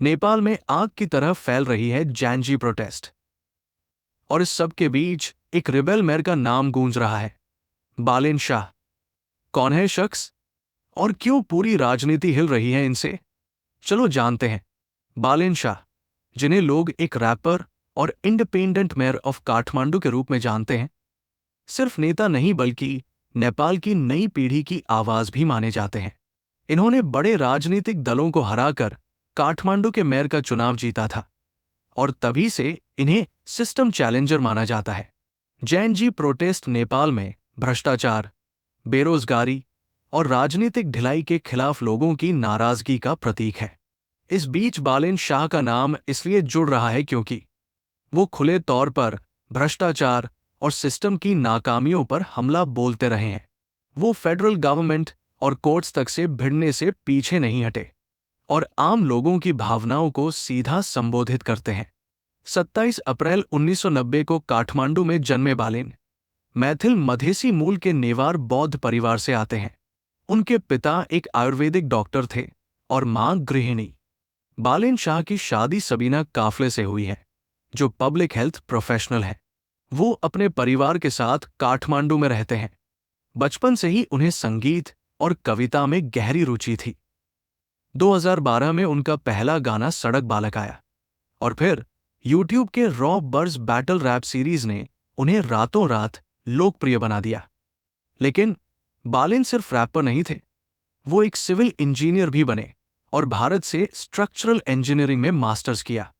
नेपाल में आग की तरह फैल रही है जैनजी प्रोटेस्ट। और इस सब के बीच एक रिबेल मेयर का नाम गूंज रहा है, बालेन शाह। कौन है शख्स और क्यों पूरी राजनीति हिल रही है इनसे? चलो जानते हैं। बालेन शाह, जिन्हें लोग एक रैपर और इंडिपेंडेंट मेयर ऑफ काठमांडू के रूप में जानते हैं, सिर्फ नेता नहीं बल्कि नेपाल की नई पीढ़ी की आवाज भी माने जाते हैं। इन्होंने बड़े राजनीतिक दलों को हराकर काठमांडू के मेयर का चुनाव जीता था और तभी से इन्हें सिस्टम चैलेंजर माना जाता है। जैनजी प्रोटेस्ट नेपाल में भ्रष्टाचार, बेरोजगारी और राजनीतिक ढिलाई के खिलाफ लोगों की नाराजगी का प्रतीक है। इस बीच बालेन शाह का नाम इसलिए जुड़ रहा है क्योंकि वो खुले तौर पर भ्रष्टाचार और सिस्टम की नाकामियों पर हमला बोलते रहे हैं। वो फेडरल गवर्नमेंट और कोर्ट्स तक से भिड़ने से पीछे नहीं हटे और आम लोगों की भावनाओं को सीधा संबोधित करते हैं। 27 अप्रैल 1990 को काठमांडू में जन्मे बालेन मैथिल मधेसी मूल के नेवार बौद्ध परिवार से आते हैं। उनके पिता एक आयुर्वेदिक डॉक्टर थे और मां गृहिणी। बालेन शाह की शादी सबीना काफले से हुई है, जो पब्लिक हेल्थ प्रोफेशनल है। वो अपने परिवार के साथ काठमांडू में रहते हैं। बचपन से ही उन्हें संगीत और कविता में गहरी रुचि थी। 2012 में उनका पहला गाना सड़क बालक आया और फिर यूट्यूब के रॉ बर्स बैटल रैप सीरीज ने उन्हें रातों रात लोकप्रिय बना दिया। लेकिन बालेन सिर्फ रैपर नहीं थे, वो एक सिविल इंजीनियर भी बने और भारत से स्ट्रक्चरल इंजीनियरिंग में मास्टर्स किया।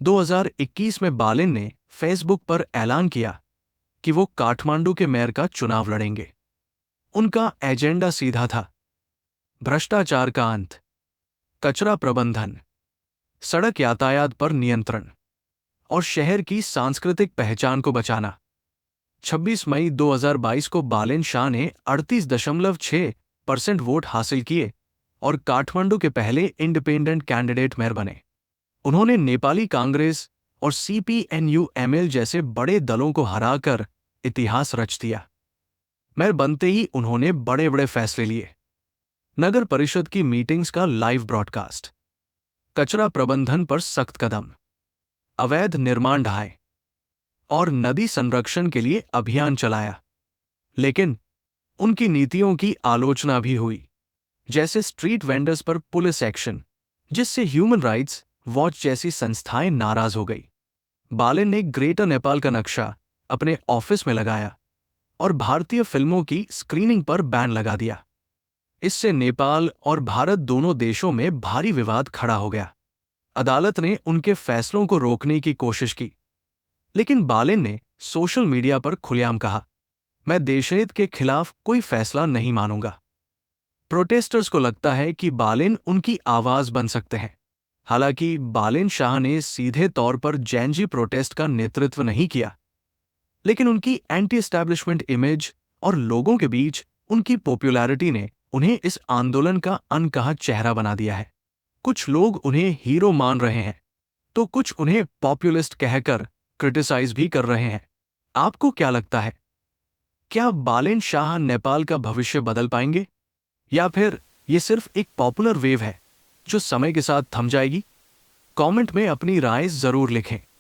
2021 में बालेन ने फेसबुक पर ऐलान किया कि वो काठमांडू के मेयर का चुनाव लड़ेंगे। उनका एजेंडा सीधा था: भ्रष्टाचार का अंत, कचरा प्रबंधन, सड़क यातायात पर नियंत्रण और शहर की सांस्कृतिक पहचान को बचाना। 26 मई 2022 को बालेन शाह ने 38.6% वोट हासिल किए और काठमांडू के पहले इंडिपेंडेंट कैंडिडेट मेयर बने। उन्होंने नेपाली कांग्रेस और सीपीएनयू-एमएल जैसे बड़े दलों को हराकर इतिहास रच दिया। मेयर बनते ही उन्होंने बड़े बड़े फैसले लिए। नगर परिषद की मीटिंग्स का लाइव ब्रॉडकास्ट, कचरा प्रबंधन पर सख्त कदम, अवैध निर्माण ढहाए और नदी संरक्षण के लिए अभियान चलाया। लेकिन उनकी नीतियों की आलोचना भी हुई, जैसे स्ट्रीट वेंडर्स पर पुलिस एक्शन, जिससे ह्यूमन राइट्स वॉच जैसी संस्थाएं नाराज हो गई। बालेन ने ग्रेटर नेपाल का नक्शा अपने ऑफिस में लगाया और भारतीय फिल्मों की स्क्रीनिंग पर बैन लगा दिया। इससे नेपाल और भारत दोनों देशों में भारी विवाद खड़ा हो गया। अदालत ने उनके फैसलों को रोकने की कोशिश की, लेकिन बालेन ने सोशल मीडिया पर खुलेआम कहा, मैं देशहित के खिलाफ कोई फैसला नहीं मानूंगा। प्रोटेस्टर्स को लगता है कि बालेन उनकी आवाज बन सकते हैं। हालांकि बालेन शाह ने सीधे तौर पर जैनजी प्रोटेस्ट का नेतृत्व नहीं किया, लेकिन उनकी एंटी एस्टैब्लिशमेंट इमेज और लोगों के बीच उनकी पॉपुलैरिटी ने उन्हें इस आंदोलन का अनकहा चेहरा बना दिया है। कुछ लोग उन्हें हीरो मान रहे हैं, तो कुछ उन्हें पॉपुलिस्ट कहकर क्रिटिसाइज भी कर रहे हैं। आपको क्या लगता है? क्या बालेन शाह नेपाल का भविष्य बदल पाएंगे, या फिर ये सिर्फ एक पॉपुलर वेव है जो समय के साथ थम जाएगी? कमेंट में अपनी राय जरूर लिखें।